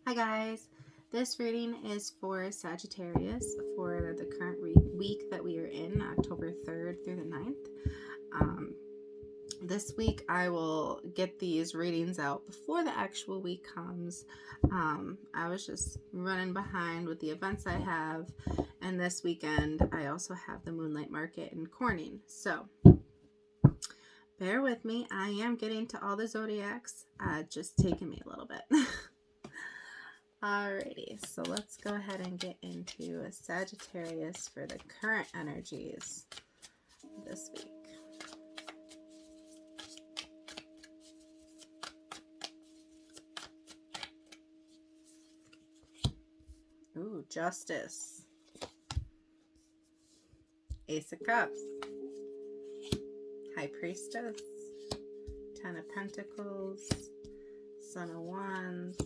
Hi guys, this reading is for Sagittarius for the current week that we are in, October 3rd through the 9th. This week I will get these readings out before the actual week comes. I was just running behind with the events I have, and this weekend I also have the Moonlight Market in Corning. So bear with me, I am getting to all the zodiacs, just taking me a little bit. Alrighty, so let's go ahead and get into a Sagittarius for the current energies this week. Ooh, Justice. Ace of Cups. High Priestess. Ten of Pentacles. Son of Wands.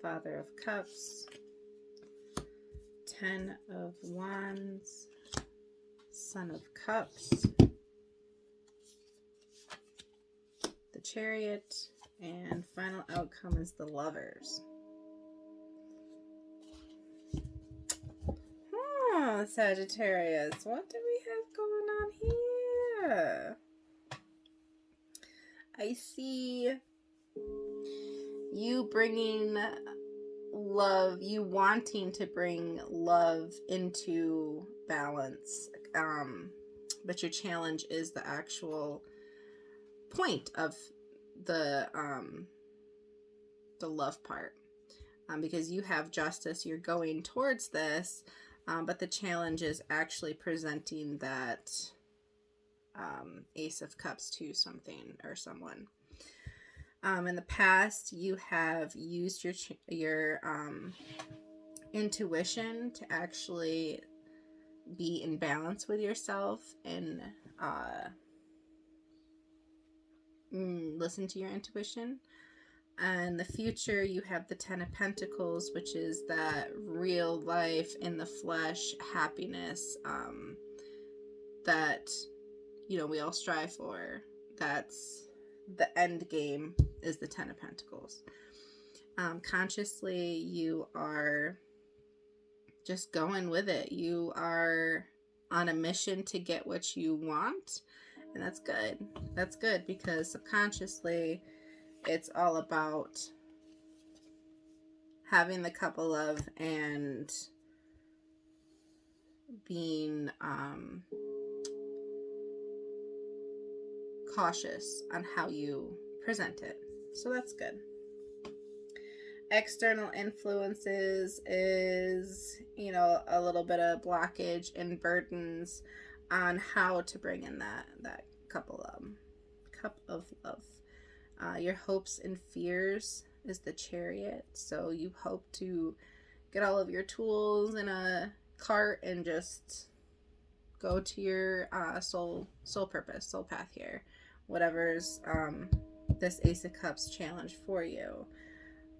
Father of Cups, Ten of Wands, Son of Cups, the Chariot, and final outcome is the Lovers. Oh, Sagittarius, what do we have going on here? I see you bringing love, you wanting to bring love into balance, but your challenge is the actual point of the love part, because you have justice, you're going towards this, but the challenge is actually presenting that Ace of Cups to something or someone. In the past, you have used your intuition to actually be in balance with yourself and listen to your intuition. And the future, you have the Ten of Pentacles, which is that real life in the flesh happiness that we all strive for. That's the end game, is the Ten of Pentacles. Consciously, you are just going with it. You are on a mission to get what you want, and that's good. That's good, because subconsciously it's all about having the cup of love and being cautious on how you present it. So that's good. External influences is, a little bit of blockage and burdens on how to bring in that cup of love. Your hopes and fears is the Chariot. So you hope to get all of your tools in a cart and just go to your soul purpose, soul path here. Whatever's this Ace of Cups challenge for you.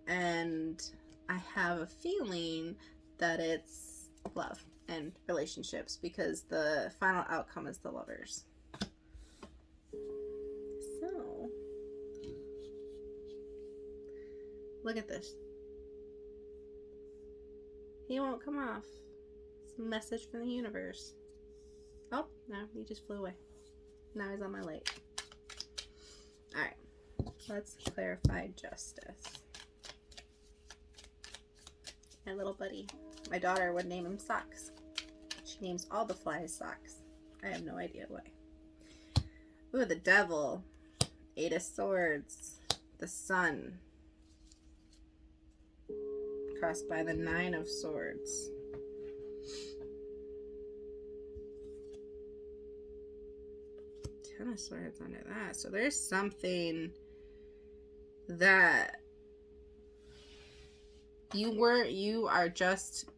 And I have a feeling that it's love and relationships, because the final outcome is the Lovers. So, look at this. He won't come off. It's a message from the universe. Oh, no, he just flew away. Now he's on my lake. Alright, let's clarify Justice. My little buddy. My daughter would name him Socks. She names all the flies Socks. I have no idea why. Ooh, the Devil. Eight of Swords. The Sun. Crossed by the Nine of Swords. Ten of Swords under that. So there's something that you are just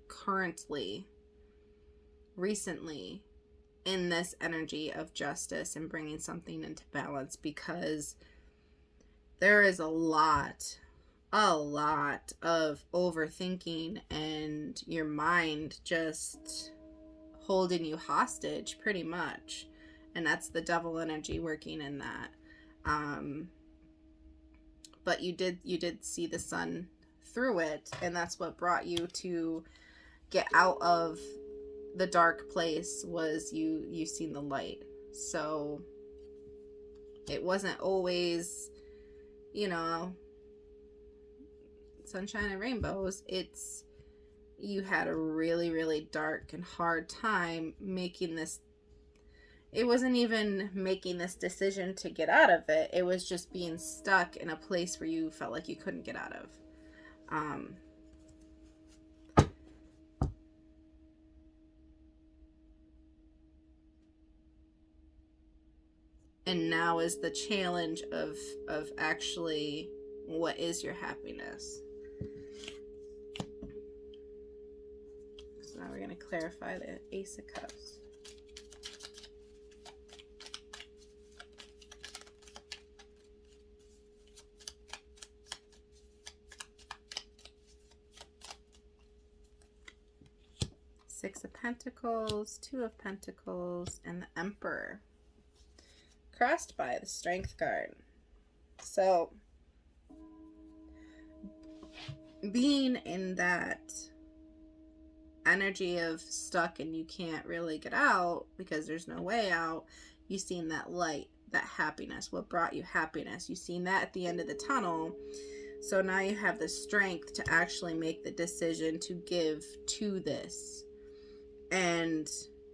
recently in this energy of justice and bringing something into balance, because there is a lot of overthinking and your mind just holding you hostage pretty much. And that's the Devil energy working in that. But you did see the Sun through it, and that's what brought you to get out of the dark place, was you seen the light. So it wasn't always, you know, sunshine and rainbows. It's, you had a really, really dark and hard time making this. It wasn't even making this decision to get out of it. It was just being stuck in a place where you felt like you couldn't get out of. And now is the challenge of actually, what is your happiness? So now we're going to clarify the Ace of Cups. Six of Pentacles, Two of Pentacles, and the Emperor. Crossed by the Strength card. So, being in that energy of stuck and you can't really get out because there's no way out, you've seen that light, that happiness, what brought you happiness. You've seen that at the end of the tunnel. So now you have the strength to actually make the decision to give to this. And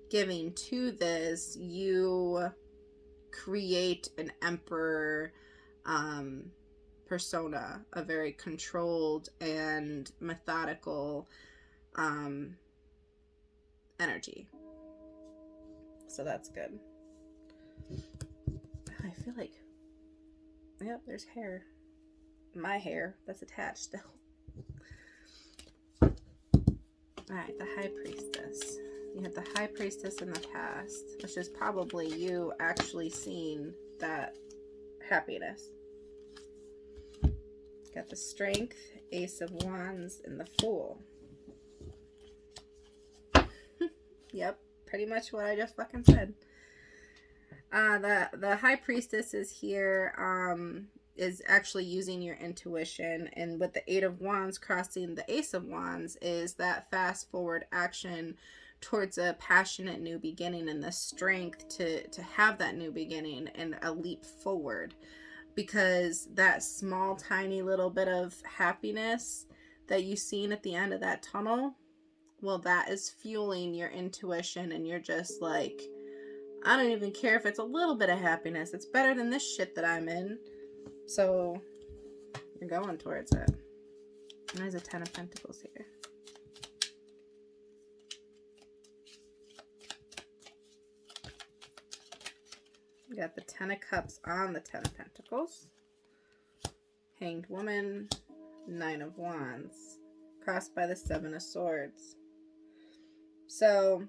giving to this, you create an emperor persona, a very controlled and methodical energy. So that's good. I feel like, yep, there's hair. My hair that's attached still. Alright, the High Priestess. You had the High Priestess in the past, which is probably you actually seeing that happiness. Got the Strength, Ace of Wands, and the Fool. Yep, pretty much what I just fucking said. The High Priestess is here, is actually using your intuition, and with the Eight of Wands crossing the Ace of Wands is that fast forward action towards a passionate new beginning, and the strength to have that new beginning and a leap forward, because that small tiny little bit of happiness that you've seen at the end of that tunnel, well, that is fueling your intuition, and you're just like, I don't even care if it's a little bit of happiness, it's better than this shit that I'm in. So you're going towards it. And there's a Ten of Pentacles here. You got the Ten of Cups on the Ten of Pentacles. Hanged Woman, Nine of Wands, crossed by the Seven of Swords. So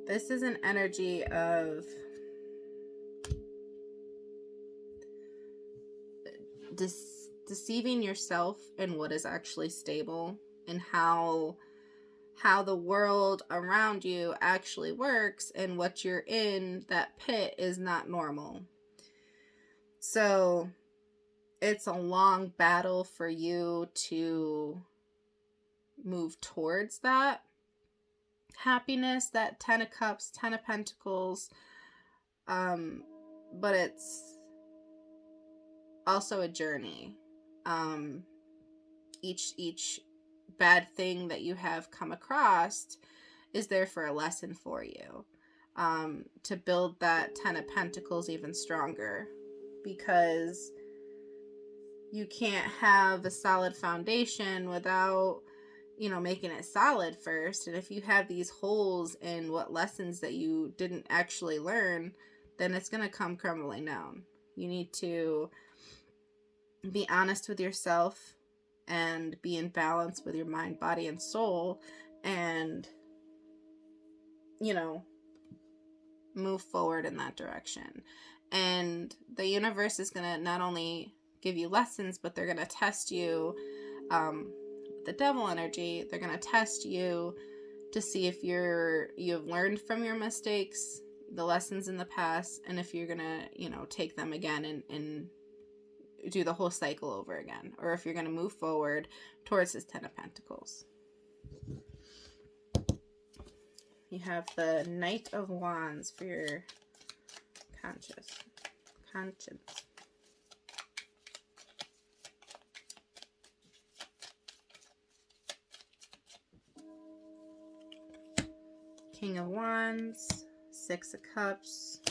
this is an energy of deceiving yourself in what is actually stable, and how the world around you actually works, and what you're in, that pit, is not normal. So it's a long battle for you to move towards that happiness, that Ten of Cups, Ten of Pentacles, but it's also a journey. Each bad thing that you have come across is there for a lesson for you, to build that Ten of Pentacles even stronger, because you can't have a solid foundation without, you know, making it solid first. And if you have these holes in what lessons that you didn't actually learn, then it's going to come crumbling down. You need to be honest with yourself and be in balance with your mind, body, and soul, and, you know, move forward in that direction. And the universe is going to not only give you lessons, but they're going to test you. The devil energy, they're going to test you to see if you've learned from your mistakes, the lessons in the past, and if you're gonna, take them again and do the whole cycle over again, or if you're gonna move forward towards this Ten of Pentacles. You have the Knight of Wands for your conscience. King of Wands, Six of Cups,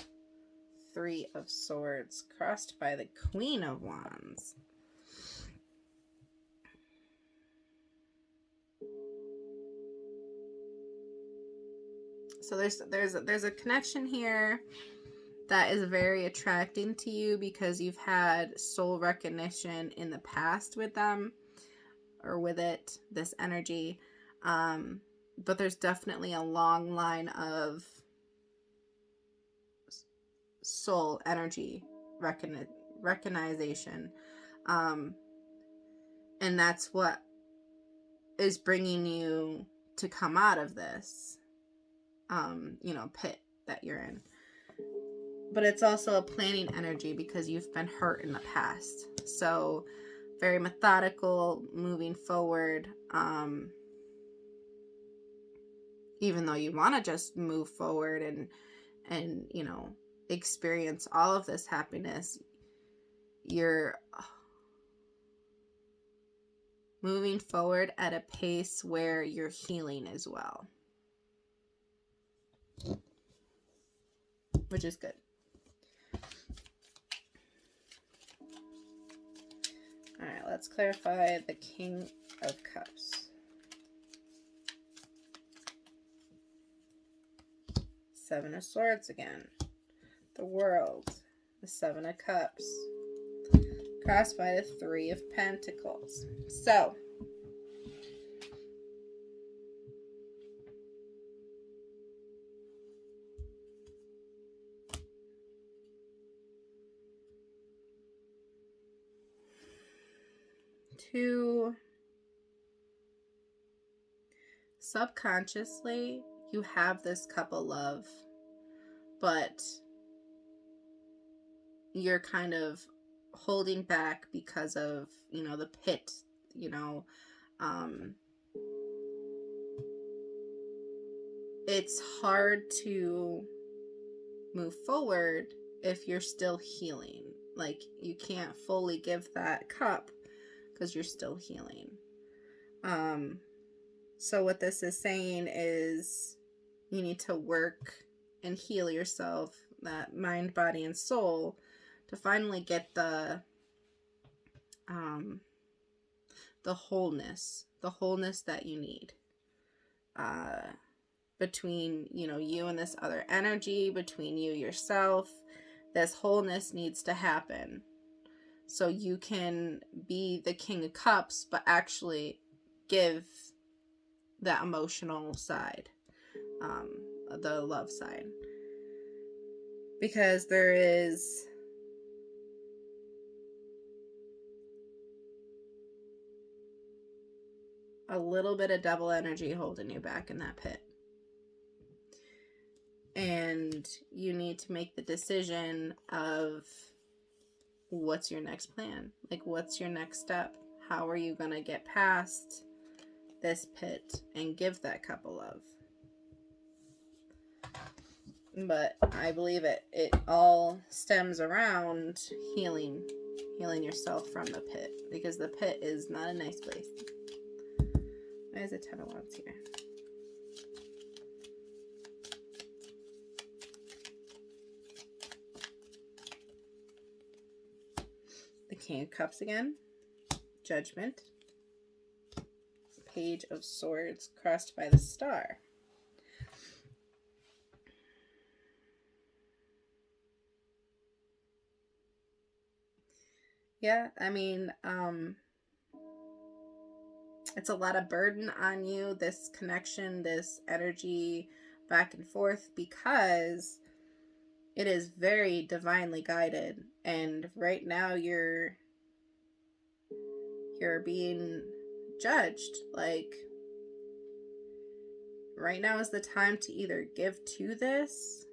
Three of Swords, crossed by the Queen of Wands. So there's a connection here that is very attracting to you because you've had soul recognition in the past with them, or with it, this energy. But there's definitely a long line of soul energy recognition. And that's what is bringing you to come out of this, pit that you're in. But it's also a planning energy because you've been hurt in the past. So very methodical, moving forward. Even though you want to just move forward and experience all of this happiness, you're moving forward at a pace where you're healing as well, which is good. All right, let's clarify the King of Cups. Seven of Swords again. The World. The Seven of Cups. Crossed by the Three of Pentacles. So, subconsciously, you have this cup of love, but you're kind of holding back because of, the pit, it's hard to move forward if you're still healing. Like, you can't fully give that cup because you're still healing. So what this is saying is you need to work and heal yourself, that mind, body, and soul, to finally get the wholeness that you need. Between, you and this other energy, between you yourself, this wholeness needs to happen. So you can be the King of Cups, but actually give that emotional side, the love side. Because there is a little bit of double energy holding you back in that pit. And you need to make the decision of what's your next plan? Like, what's your next step? How are you going to get past this pit and give that cup of love? But I believe it all stems around healing yourself from the pit, because the pit is not a nice place. Why is it 10 of Wands here? The King of Cups again. Judgment. Page of Swords crossed by the Star. Yeah, I mean, it's a lot of burden on you, this connection, this energy back and forth, because it is very divinely guided. And right now you're being judged. Like, right now is the time to either give to this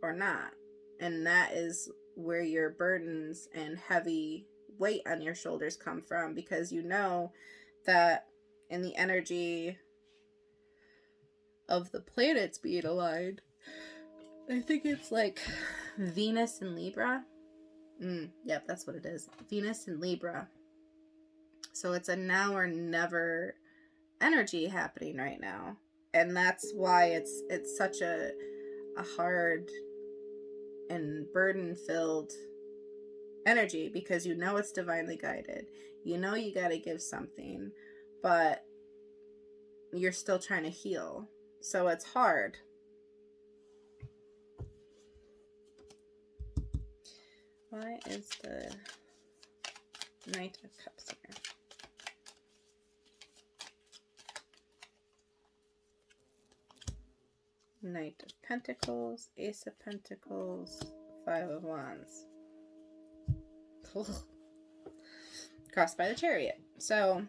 or not. And that is where your burdens and heavy weight on your shoulders come from, because you know that in the energy of the planets being aligned, I think it's like Venus and Libra. Yep, that's what it is. Venus and Libra. So it's a now or never energy happening right now. And that's why it's such a hard and burden-filled energy, because you know it's divinely guided. You know you got to give something, but you're still trying to heal. So it's hard. Why is the Knight of Cups here? Knight of Pentacles, Ace of Pentacles, Five of Wands. Crossed by the Chariot. So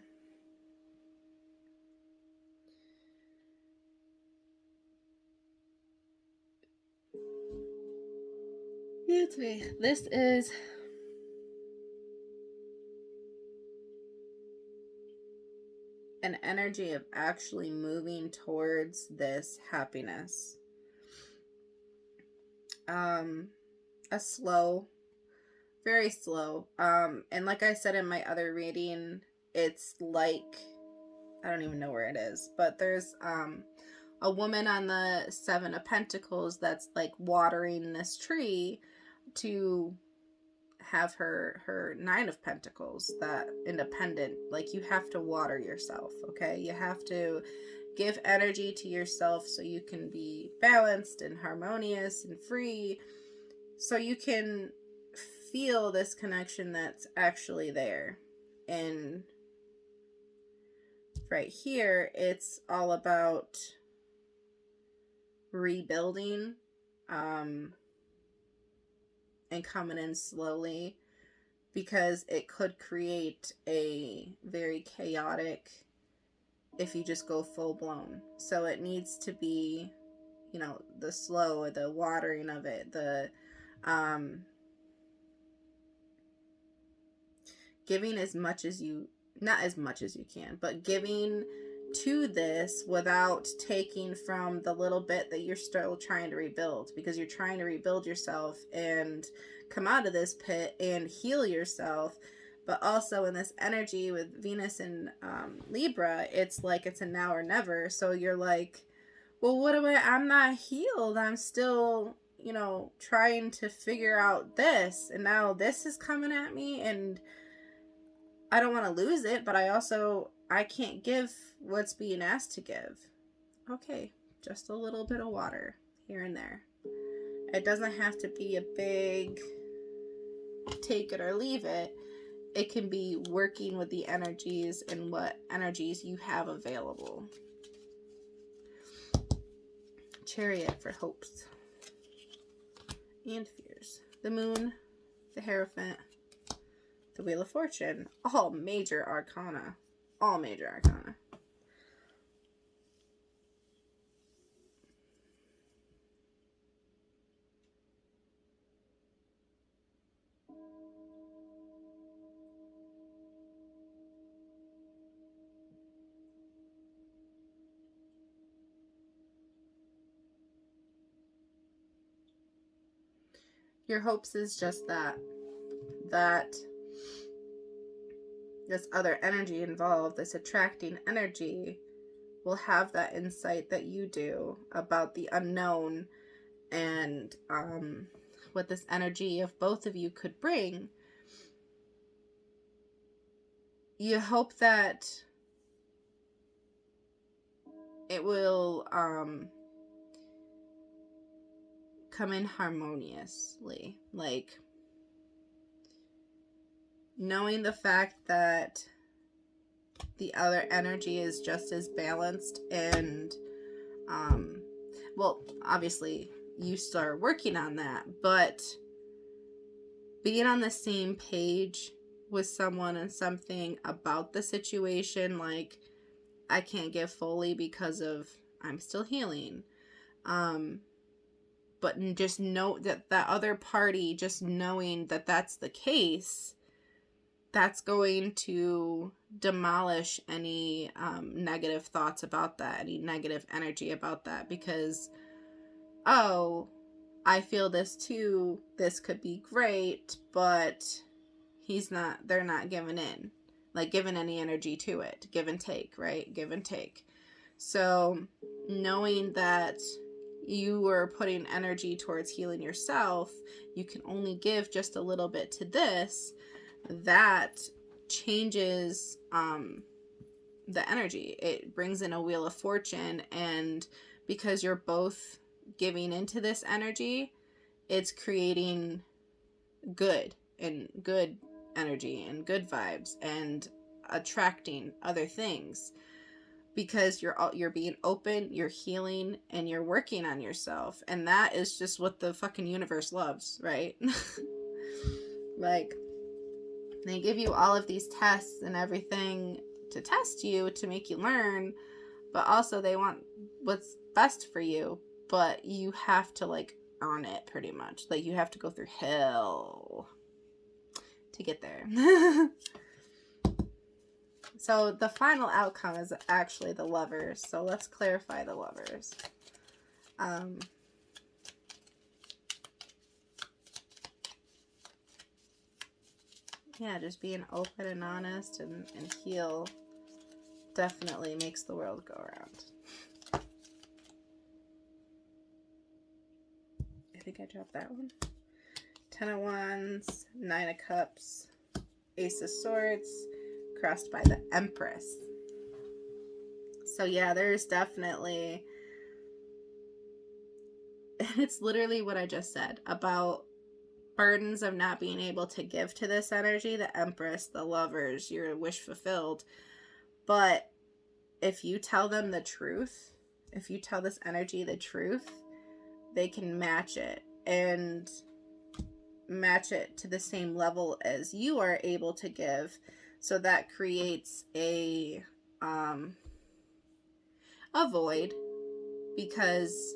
this is an energy of actually moving towards this happiness. A slow, very slow. And like I said in my other reading, it's like, I don't even know where it is, but there's a woman on the Seven of Pentacles that's like watering this tree to have her Nine of Pentacles, that independent, like you have to water yourself, okay? You have to give energy to yourself so you can be balanced and harmonious and free, so you can feel this connection that's actually there. And right here, it's all about rebuilding, and coming in slowly, because it could create a very chaotic if you just go full blown. So it needs to be, you know, the slow, the watering of it, the giving as much as you, not as much as you can, but giving to this without taking from the little bit that you're still trying to rebuild, because you're trying to rebuild yourself and come out of this pit and heal yourself. But also in this energy with Venus and Libra, it's like it's a now or never. So you're like, well, what am I'm not healed. I'm still, you know, trying to figure out this, and now this is coming at me, and I don't want to lose it, but I can't give what's being asked to give. Okay, just a little bit of water here and there. It doesn't have to be a big take it or leave it. It can be working with the energies and what energies you have available. Chariot for hopes and fears. The Moon, the Hierophant, the Wheel of Fortune. All major arcana. All major arcana. Your hopes is just that this other energy involved, this attracting energy, will have that insight that you do about the unknown, and what this energy of both of you could bring. You hope that it will come in harmoniously, like knowing the fact that the other energy is just as balanced, and well, obviously you start working on that, but being on the same page with someone and something about the situation, like I can't give fully because of I'm still healing. But just know that that other party, just knowing that that's the case, that's going to demolish any negative thoughts about that, any negative energy about that, because, oh, I feel this too, this could be great, but they're not giving in, like giving any energy to it. Give and take, right? Give and take. So knowing that you are putting energy towards healing yourself, you can only give just a little bit to this, that changes the energy. It brings in a wheel of fortune, and because you're both giving into this energy, it's creating good energy and good vibes and attracting other things, because you're being open, you're healing, and you're working on yourself. And that is just what the fucking universe loves, right? Like, they give you all of these tests and everything to test you, to make you learn, but also they want what's best for you, but you have to, like, earn it, pretty much. Like, you have to go through hell to get there. So the final outcome is actually the Lovers. So let's clarify the Lovers. Yeah, just being open and honest and heal definitely makes the world go around. I think I dropped that one. 10 of Wands, 9 of Cups, Ace of Swords, crossed by the Empress. So yeah, there's definitely, it's literally what I just said about burdens of not being able to give to this energy, the Empress, the Lovers, your wish fulfilled. But if you tell them the truth, if you tell this energy the truth, they can match it, and match it to the same level as you are able to give. So that creates a void, because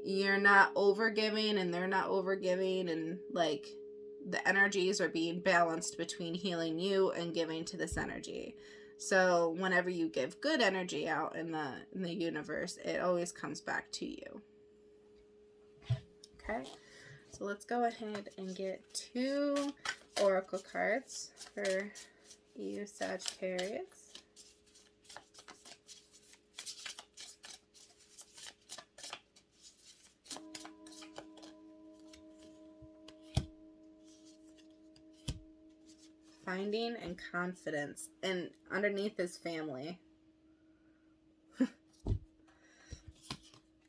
you're not overgiving and they're not overgiving, and like the energies are being balanced between healing you and giving to this energy. So whenever you give good energy out in the universe, it always comes back to you. Okay, so let's go ahead and get 2 oracle cards for you, Sagittarius. Finding and confidence, and underneath is family.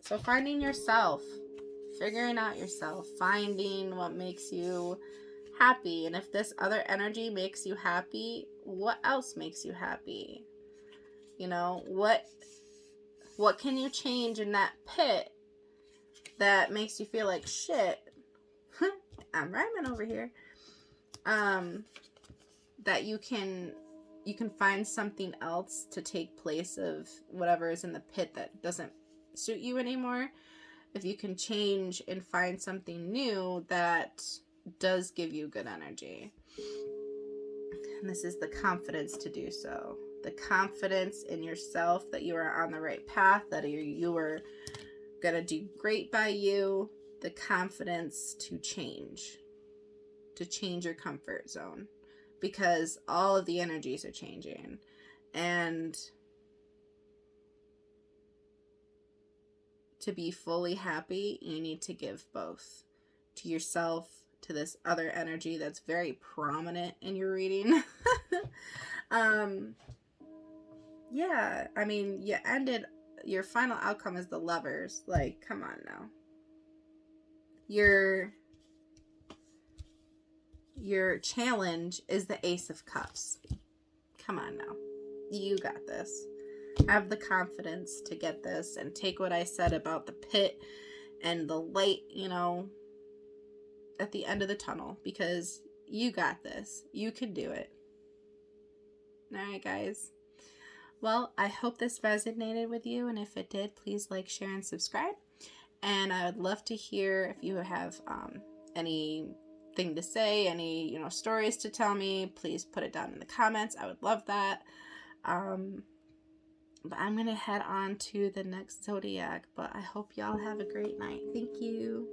So finding yourself, figuring out yourself, finding what makes you happy. And if this other energy makes you happy, what else makes you happy? You know, what can you change in that pit that makes you feel like shit? I'm rhyming over here. That you can find something else to take place of whatever is in the pit that doesn't suit you anymore. If you can change and find something new that does give you good energy. And this is the confidence to do so. The confidence in yourself that you are on the right path, that you are going to do great by you. The confidence to change your comfort zone. Because all of the energies are changing. And to be fully happy, you need to give both to yourself, to this other energy that's very prominent in your reading. Yeah, I mean, your final outcome is the Lovers. Like, come on now. Your challenge is the Ace of Cups. Come on now. You got this. Have the confidence to get this, and take what I said about the pit and the light, at the end of the tunnel, because you got this. You can do it. Alright, guys. Well, I hope this resonated with you, and if it did, please like, share, and subscribe. And I would love to hear if you have anything to say, any, stories to tell me. Please put it down in the comments. I would love that. But I'm going to head on to the next zodiac. But I hope y'all have a great night. Thank you.